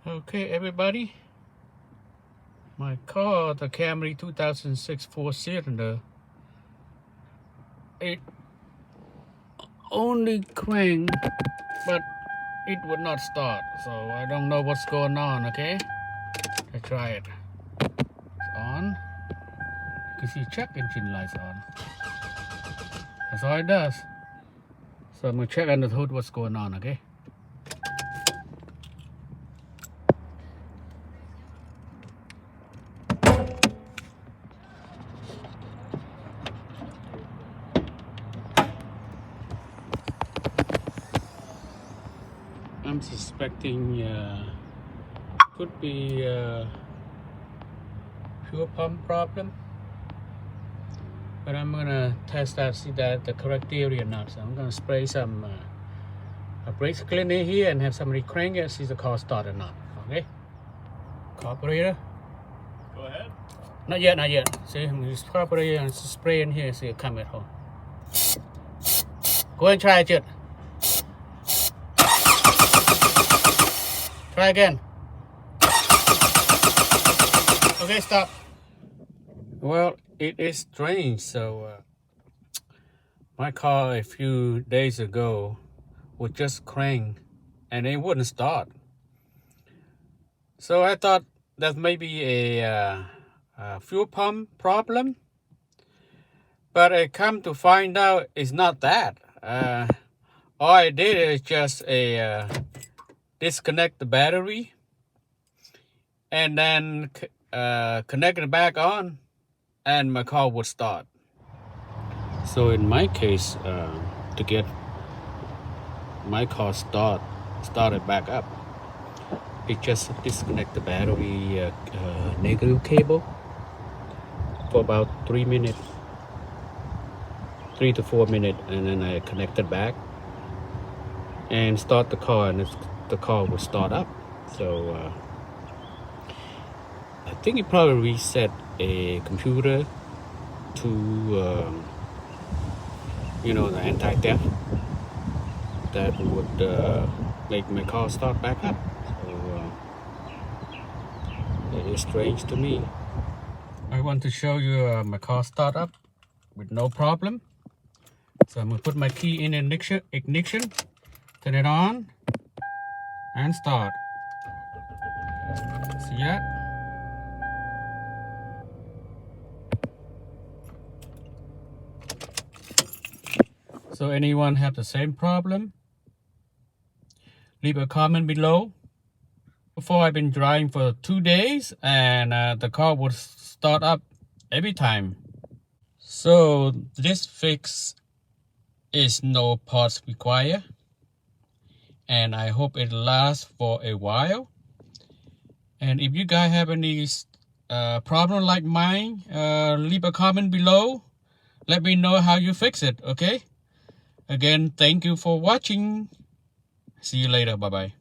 Okay, everybody, my car, the Camry 2006 4-cylinder, it only cranked, but it would not start, so I don't know what's going on. Okay, let's try it. It's on. You can see check engine lights on. That's all it does. So I'm gonna check under the hood what's going on. Okay. I'm suspecting could be fuel pump problem, but I'm gonna test that, see that the correct theory or not. So I'm gonna spray some brake cleaner here and have somebody crank it, see the car start or not. Okay, carburetor. Go ahead. Not yet, not yet. See, I'm gonna use carburetor and spray in here. See it come at home. Go ahead and try it, Jude. Try again. Okay, stop. Well, it is strange. So my car a few days ago would just crank and it wouldn't start. So I thought that may be a fuel pump problem, but I come to find out it's not that. All I did is just disconnect the battery and then connect it back on, and my car would start. So in my case, to get my car started back up, it just disconnect the battery negative cable for about 3 minutes, 3 to 4 minutes, and then I connect it back and start the car, and the car will start up. So I think it probably reset a computer to the anti-theft that would make my car start back up. So it is strange to me. I want to show you my car start up with no problem. So I'm gonna put my key in ignition, turn it on, and start. See that? So anyone have the same problem? Leave a comment below. Before, I've been driving for 2 days and the car would start up every time. So this fix is no parts required, and I hope it lasts for a while. And if you guys have any problem like mine, leave a comment below. Let me know how you fix it. Okay, again, thank you for watching. See you later. Bye bye.